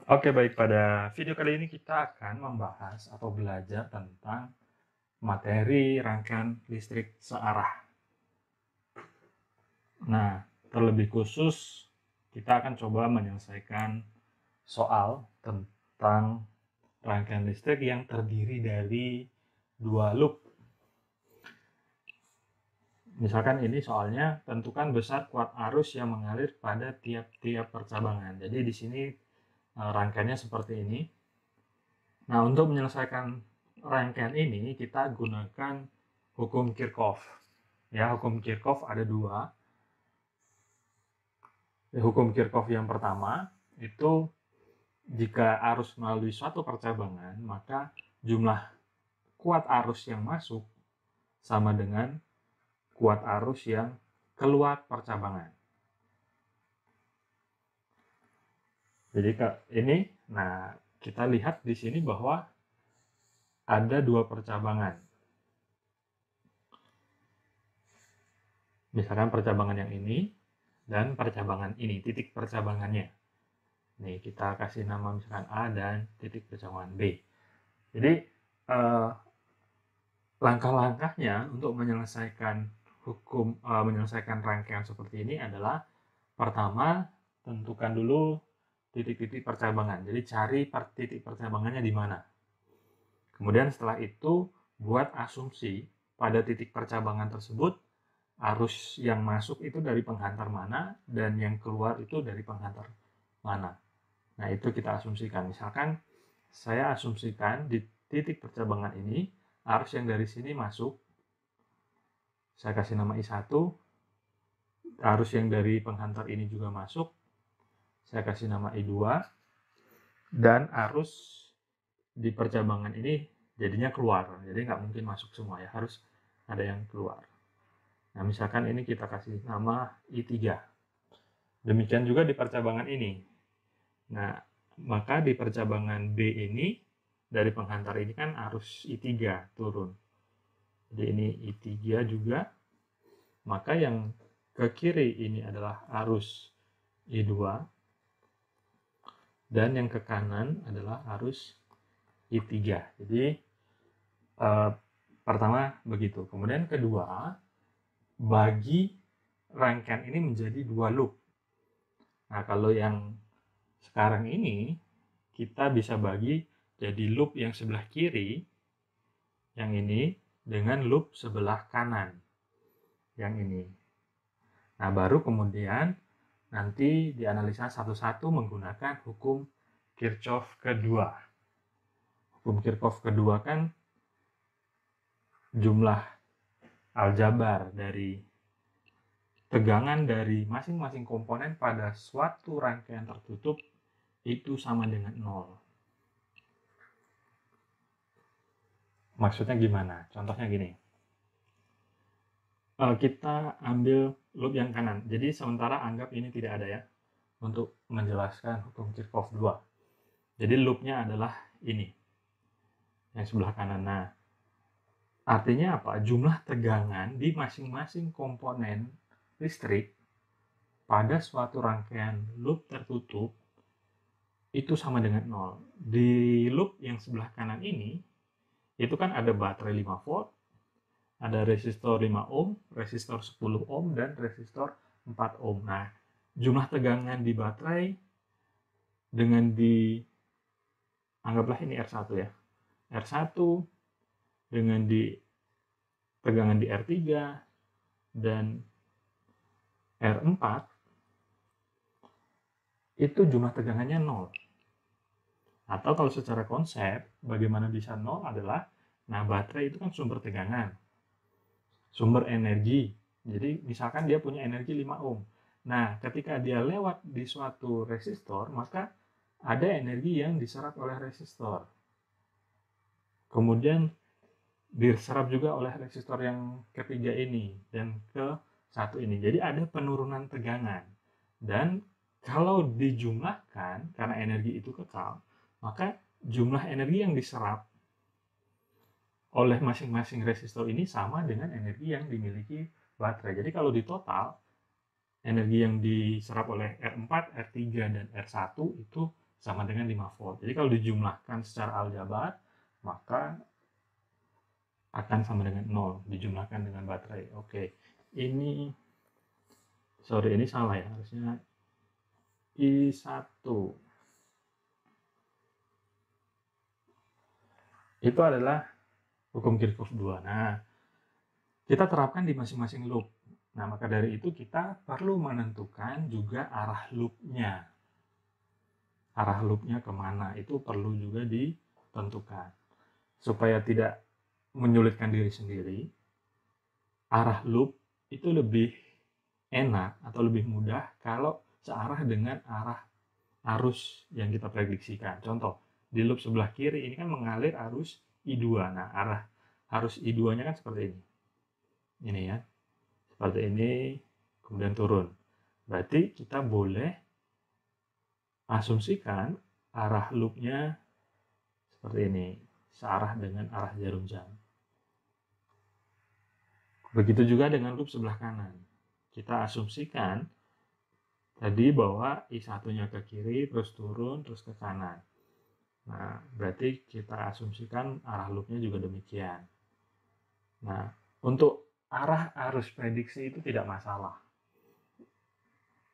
Oke, baik. Pada video kali ini kita akan membahas atau belajar tentang materi rangkaian listrik searah. Nah, terlebih khusus kita akan coba menyelesaikan soal tentang rangkaian listrik yang terdiri dari dua loop. Misalkan ini soalnya tentukan besar kuat arus yang mengalir pada tiap-tiap percabangan. Jadi di sini rangkaiannya seperti ini. Nah, untuk menyelesaikan rangkaian ini kita gunakan hukum Kirchhoff. Ya, hukum Kirchhoff ada dua. Hukum Kirchhoff yang pertama itu jika arus melalui suatu percabangan, maka jumlah kuat arus yang masuk sama dengan kuat arus yang keluar percabangan. Jadi ini, nah kita lihat di sini bahwa ada dua percabangan. Misalkan percabangan yang ini dan percabangan ini, titik percabangannya. Nih, kita kasih nama misalkan A dan titik percabangan B. Jadi, langkah-langkahnya untuk menyelesaikan menyelesaikan rangkaian seperti ini adalah pertama, tentukan dulu titik-titik percabangan. Jadi, cari titik percabangannya di mana. Kemudian setelah itu, buat asumsi pada titik percabangan tersebut arus yang masuk itu dari penghantar mana dan yang keluar itu dari penghantar mana. Nah, itu kita asumsikan. Misalkan saya asumsikan di titik percabangan ini arus yang dari sini masuk, saya kasih nama I1, arus yang dari penghantar ini juga masuk, saya kasih nama I2, dan arus di percabangan ini jadinya keluar. Jadi nggak mungkin masuk semua ya, harus ada yang keluar. Nah, misalkan ini kita kasih nama I3. Demikian juga di percabangan ini. Nah, maka di percabangan B ini, dari penghantar ini kan arus I3 turun. Jadi ini I3 juga. Maka yang ke kiri ini adalah arus I2. Dan yang ke kanan adalah arus I3. Jadi, pertama begitu. Kemudian kedua, bagi rangkaian ini menjadi dua loop. Nah, kalau yang sekarang ini kita bisa bagi jadi loop yang sebelah kiri, yang ini, dengan loop sebelah kanan, yang ini. Nah, baru kemudian nanti dianalisa satu-satu menggunakan hukum Kirchhoff kedua. Hukum Kirchhoff kedua kan jumlah aljabar dari tegangan dari masing-masing komponen pada suatu rangkaian tertutup itu sama dengan 0. Maksudnya gimana? Contohnya gini. Kita ambil loop yang kanan. Jadi sementara anggap ini tidak ada ya, untuk menjelaskan hukum Kirchhoff 2. Jadi loopnya adalah ini, yang sebelah kanan. Nah, artinya apa? Jumlah tegangan di masing-masing komponen listrik pada suatu rangkaian loop tertutup itu sama dengan 0. Di loop yang sebelah kanan ini, itu kan ada baterai 5 volt, ada resistor 5 ohm, resistor 10 ohm, dan resistor 4 ohm. Nah, jumlah tegangan di baterai dengan anggaplah ini R1 ya. R1 dengan tegangan di R3 dan R4 itu jumlah tegangannya 0. Atau kalau secara konsep, bagaimana bisa 0 adalah, nah baterai itu kan sumber tegangan, sumber energi. Jadi misalkan dia punya energi 5 ohm. Nah, ketika dia lewat di suatu resistor, maka ada energi yang diserap oleh resistor. Kemudian diserap juga oleh resistor yang ketiga ini dan ke satu ini. Jadi ada penurunan tegangan. Dan kalau dijumlahkan, karena energi itu kekal, maka jumlah energi yang diserap oleh masing-masing resistor ini sama dengan energi yang dimiliki baterai. Jadi kalau di total, energi yang diserap oleh R4, R3, dan R1 itu sama dengan 5 volt. Jadi kalau dijumlahkan secara aljabar, maka akan sama dengan 0 dijumlahkan dengan baterai. Oke, ini salah ya, harusnya I1 itu adalah hukum Kirchhoff 2. Nah, kita terapkan di masing-masing loop. Nah, maka dari itu kita perlu menentukan juga arah loopnya. Arah loopnya kemana, itu perlu juga ditentukan. Supaya tidak menyulitkan diri sendiri, arah loop itu lebih enak atau lebih mudah kalau searah dengan arah arus yang kita prediksikan. Contoh, di loop sebelah kiri ini kan mengalir arus I2. Nah, arah arus I2-nya kan seperti ini. Ini ya. Seperti ini, kemudian turun. Berarti kita boleh asumsikan arah loopnya seperti ini, searah dengan arah jarum jam. Begitu juga dengan loop sebelah kanan. Kita asumsikan tadi bahwa I1-nya ke kiri, terus turun, terus ke kanan. Nah, berarti kita asumsikan arah loopnya juga demikian. Nah, untuk arah arus prediksi itu tidak masalah.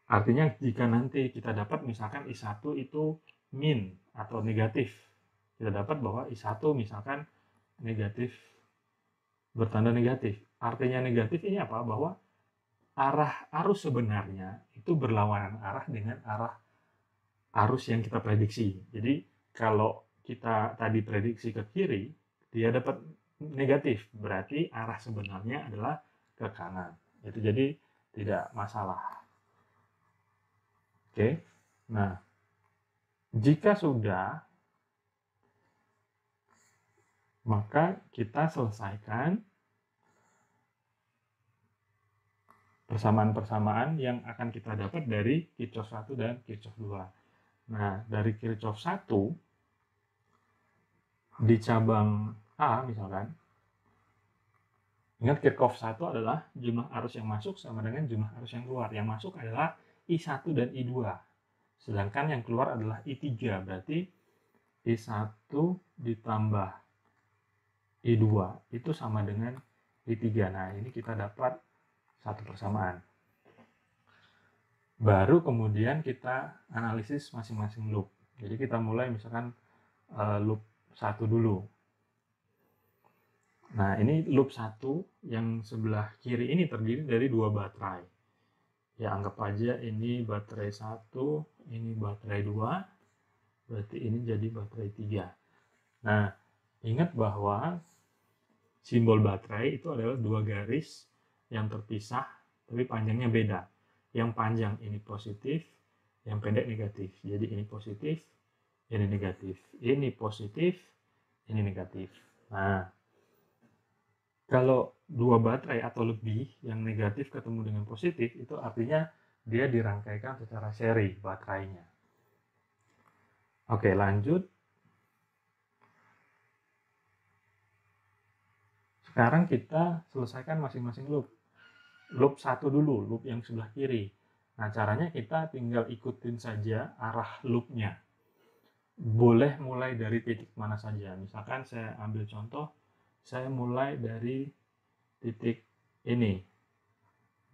Artinya jika nanti kita dapat misalkan I1 itu min atau negatif, kita dapat bahwa I1 misalkan negatif, bertanda negatif. Artinya negatif ini apa? Bahwa arah arus sebenarnya itu berlawanan arah dengan arah arus yang kita prediksi. Jadi kalau kita tadi prediksi ke kiri, dia dapat negatif, berarti arah sebenarnya adalah ke kanan. Itu jadi tidak masalah. Oke. Nah, jika sudah, maka kita selesaikan persamaan-persamaan yang akan kita dapat dari Kirchhoff 1 dan Kirchhoff 2. Nah, dari Kirchhoff 1 di cabang A misalkan, ingat Kirchhoff 1 adalah jumlah arus yang masuk sama dengan jumlah arus yang keluar. Yang masuk adalah I1 dan I2. Sedangkan yang keluar adalah I3. Berarti I1 ditambah I2 itu sama dengan I3. Nah, ini kita dapat satu persamaan. Baru kemudian kita analisis masing-masing loop. Jadi kita mulai misalkan loop 1 dulu. Nah, ini loop 1 yang sebelah kiri ini terdiri dari 2 baterai. Ya, anggap aja ini baterai 1, ini baterai 2, berarti ini jadi baterai 3. Nah, ingat bahwa simbol baterai itu adalah 2 garis yang terpisah, tapi panjangnya beda. Yang panjang ini positif, yang pendek negatif. Jadi ini positif, ini negatif. Ini positif, ini negatif. Nah, kalau 2 baterai atau lebih yang negatif ketemu dengan positif, itu artinya dia dirangkaikan secara seri baterainya. Oke, lanjut. Sekarang kita selesaikan masing-masing loop. Loop 1 dulu, loop yang sebelah kiri. Nah, caranya kita tinggal ikutin saja arah loopnya. Boleh mulai dari titik mana saja. Misalkan saya ambil contoh, saya mulai dari titik ini.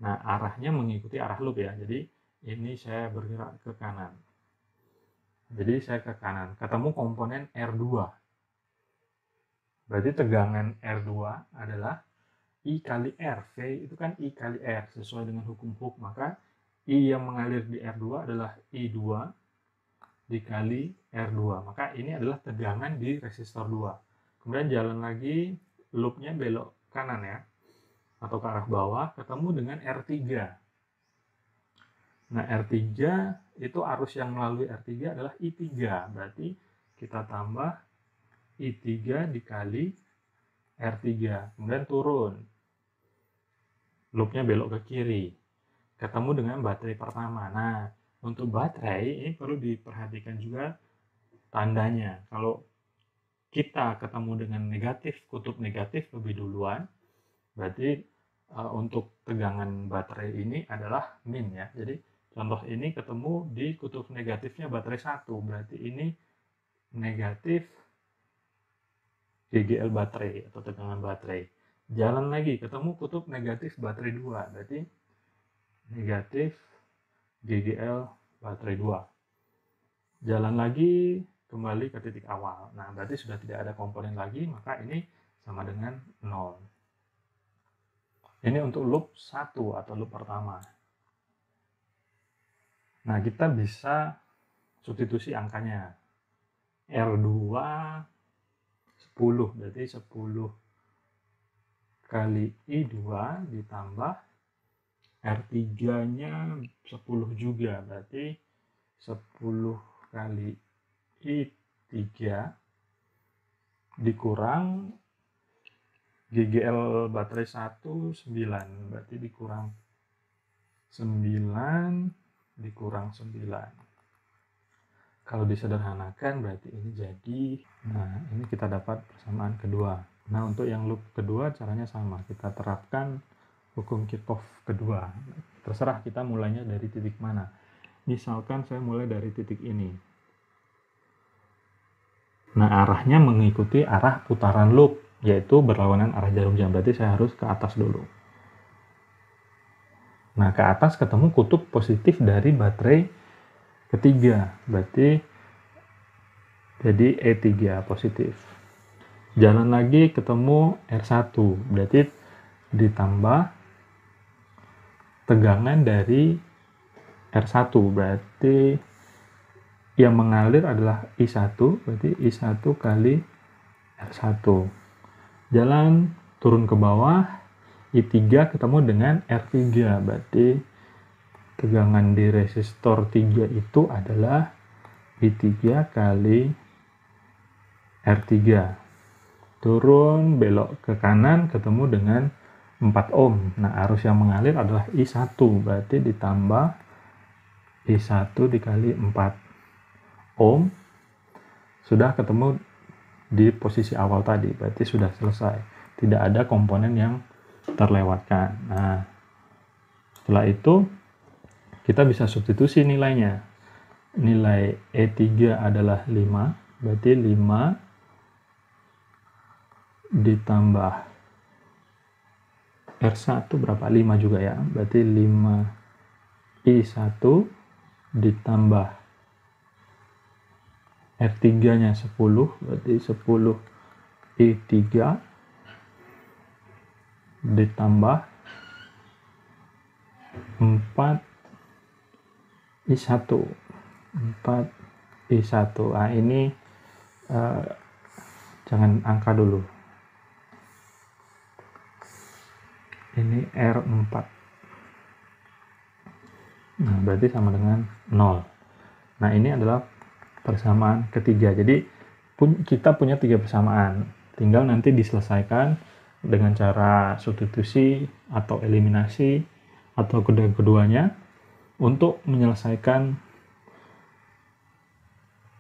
Nah, arahnya mengikuti arah loop ya. Jadi, ini saya bergerak ke kanan. Jadi, saya ke kanan. Ketemu komponen R2. Berarti tegangan R2 adalah I kali R. V itu kan I kali R. Sesuai dengan hukum Hooke. Maka I yang mengalir di R2 adalah I2 dikali R2. Maka ini adalah tegangan di resistor 2. Kemudian jalan lagi, loopnya belok kanan ya, atau ke arah bawah, ketemu dengan R3. Nah, R3 itu arus yang melalui R3 adalah I3. Berarti kita tambah I3 dikali R3. Kemudian turun. Loopnya belok ke kiri. Ketemu dengan baterai pertama. Nah, untuk baterai ini perlu diperhatikan juga tandanya. Kalau kita ketemu dengan negatif, kutub negatif lebih duluan, berarti untuk tegangan baterai ini adalah min ya. Jadi contoh ini ketemu di kutub negatifnya baterai 1, berarti ini negatif GGL baterai atau tegangan baterai. Jalan lagi, ketemu kutub negatif baterai 2, berarti negatif GGL baterai 2. Jalan lagi, kembali ke titik awal. Nah, berarti sudah tidak ada komponen lagi, maka ini sama dengan 0. Ini untuk loop 1 atau loop pertama. Nah, kita bisa substitusi angkanya. R2 10, berarti 10 kali I2 ditambah R3-nya 10 juga, berarti 10 kali I3 dikurang GGL baterai 1 9, berarti dikurang 9 dikurang 9. Kalau disederhanakan berarti ini jadi, nah ini kita dapat persamaan kedua. Nah, untuk yang loop kedua caranya sama, kita terapkan hukum Kirchhoff kedua. Terserah kita mulainya dari titik mana. Misalkan saya mulai dari titik ini. Nah, arahnya mengikuti arah putaran loop, yaitu berlawanan arah jarum jam. Berarti saya harus ke atas dulu. Nah, ke atas ketemu kutub positif dari baterai ketiga, berarti jadi E3 positif. Jalan lagi ketemu R1, berarti ditambah tegangan dari R1, berarti yang mengalir adalah I1, berarti I1 kali R1. Jalan turun ke bawah, I3 ketemu dengan R3, berarti tegangan di resistor 3 itu adalah I3 kali R3. Turun belok ke kanan ketemu dengan 4 ohm. Nah, arus yang mengalir adalah I1, berarti ditambah I1 dikali 4 ohm. Sudah ketemu di posisi awal tadi, berarti sudah selesai. Tidak ada komponen yang terlewatkan. Nah, setelah itu kita bisa substitusi nilainya. Nilai E3 adalah 5, berarti 5 ditambah R1 berapa? 5 juga ya, berarti 5 I1 ditambah R3 nya 10, berarti 10 I3 ditambah 4 I1. 4 I1. Nah, ini jangan angka dulu. Ini R4. Nah, berarti sama dengan 0. Nah, ini adalah persamaan ketiga. Jadi, kita punya 3 persamaan. Tinggal nanti diselesaikan dengan cara substitusi atau eliminasi atau kedua-keduanya untuk menyelesaikan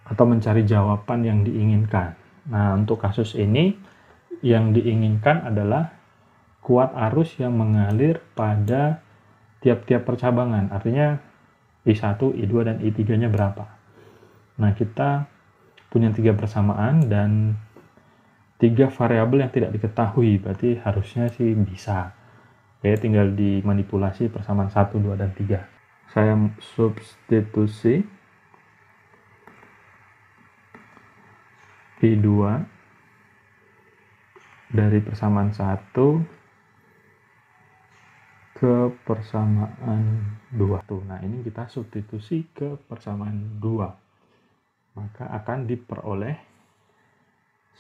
atau mencari jawaban yang diinginkan. Nah, untuk kasus ini yang diinginkan adalah kuat arus yang mengalir pada tiap-tiap percabangan. Artinya I1, I2, dan I3-nya berapa. Nah, kita punya 3 persamaan dan 3 variabel yang tidak diketahui. Berarti harusnya sih bisa. Oke, tinggal dimanipulasi persamaan 1, 2, dan 3. Saya substitusi I2 dari persamaan 1 ke persamaan 2. Nah, ini kita substitusi ke persamaan 2. Maka akan diperoleh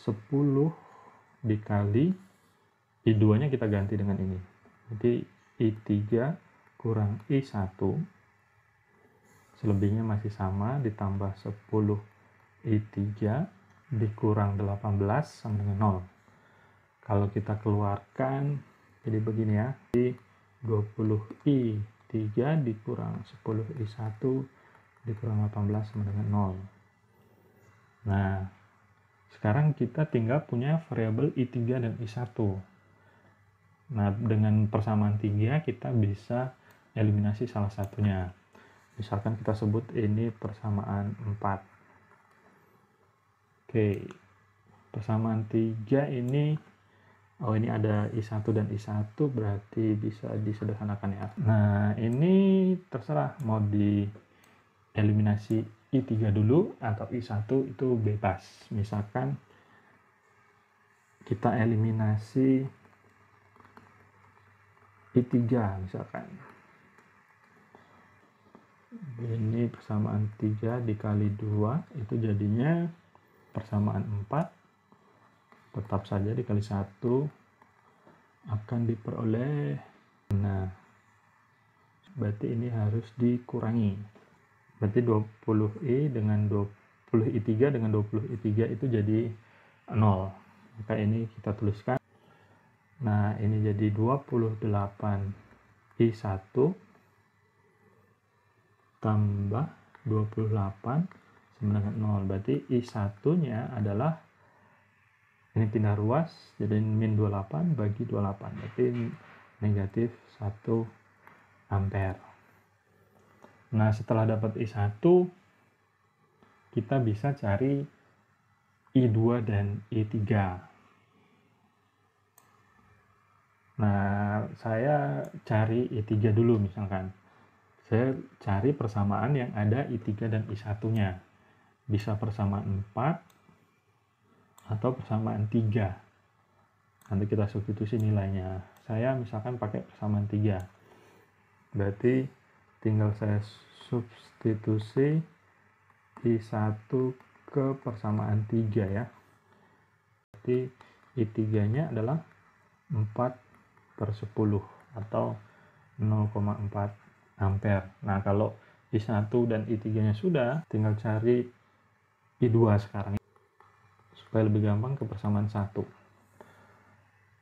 10 dikali I2-nya kita ganti dengan ini. Jadi I3 kurang I1, selebihnya masih sama, ditambah 10 I3 dikurang 18 sama dengan 0. Kalau kita keluarkan, jadi begini ya. Jadi 20 I3 dikurang 10 I1 dikurang 18 sama dengan 0. Nah, sekarang kita tinggal punya variabel I3 dan I1. Nah, dengan persamaan 3 kita bisa eliminasi salah satunya. Misalkan kita sebut ini persamaan 4. Oke, persamaan 3 ini, ini ada I1 dan I1, berarti bisa disederhanakan ya. Nah, ini terserah mau dieliminasi I3 dulu atau I1, itu bebas. Misalkan kita eliminasi I3 misalkan. Ini persamaan 3 dikali 2 itu jadinya persamaan 4, tetap saja dikali 1 akan diperoleh. Nah, berarti ini harus dikurangi. Berarti 20I dengan 20I3 dengan 20I3 itu jadi 0. Maka ini kita tuliskan. Nah, ini jadi 28I1 tambah 28 sama dengan 0. Berarti I1-nya adalah, ini pindah ruas, jadi min 28 bagi 28. Berarti negatif 1 ampere. Nah, setelah dapat I1, kita bisa cari I2 dan I3. Nah, saya cari I3 dulu misalkan. Saya cari persamaan yang ada I3 dan I1-nya. Bisa persamaan 4 atau persamaan 3. Nanti kita substitusi nilainya. Saya misalkan pakai persamaan 3. Berarti tinggal saya substitusi I1 ke persamaan 3 ya. Berarti I3-nya adalah 4/10 atau 0,4 ampere. Nah, kalau I1 dan I3-nya sudah, tinggal cari I2 sekarang supaya lebih gampang ke persamaan 1.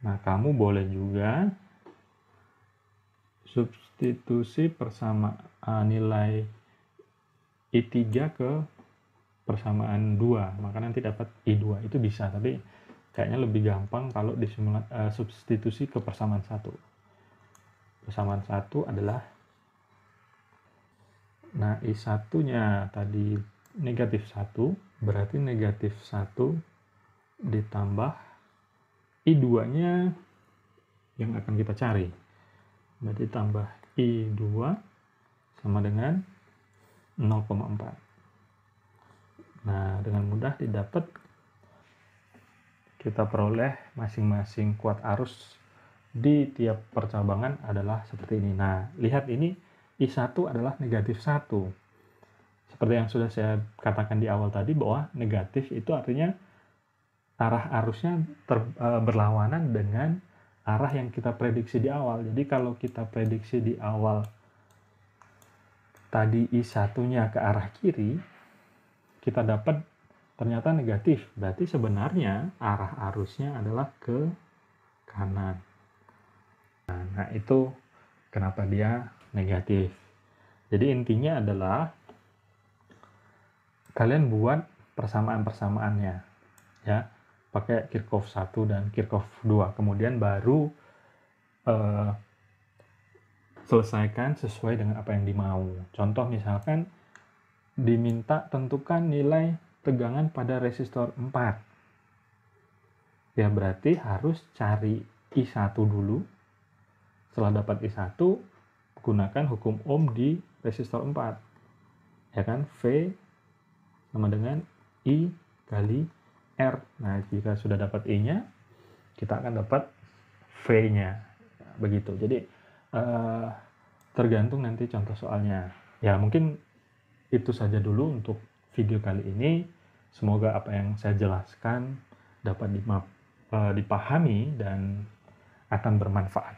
Nah, kamu boleh juga substitusi persamaan nilai I3 ke persamaan 2, maka nanti dapat I2. Itu bisa, tapi kayaknya lebih gampang kalau substitusi ke persamaan 1. Persamaan 1 adalah, nah, I1-nya tadi negatif 1, berarti negatif 1 ditambah I2-nya yang akan kita cari. Berarti tambah I2 sama dengan 0,4. Nah, dengan mudah didapat. Kita peroleh masing-masing kuat arus di tiap percabangan adalah seperti ini. Nah, lihat ini I1 adalah negatif 1. Seperti yang sudah saya katakan di awal tadi, bahwa negatif itu artinya arah arusnya berlawanan dengan arah yang kita prediksi di awal. Jadi kalau kita prediksi di awal tadi I1-nya ke arah kiri, kita dapat ternyata negatif. Berarti sebenarnya arah arusnya adalah ke kanan. Nah, itu kenapa dia negatif. Jadi intinya adalah kalian buat persamaan-persamaannya ya, pakai Kirchhoff 1 dan Kirchhoff 2, kemudian baru selesaikan sesuai dengan apa yang dimau. Contoh misalkan diminta tentukan nilai tegangan pada resistor 4. Ya, berarti harus cari I1 dulu. Setelah dapat I1, gunakan hukum Ohm di resistor 4. Ya kan? V sama dengan I kali R. Nah, jika sudah dapat I-nya, kita akan dapat V-nya. Begitu. Jadi, tergantung nanti contoh soalnya. Ya, mungkin itu saja dulu untuk video kali ini. Semoga apa yang saya jelaskan dapat dipahami dan akan bermanfaat.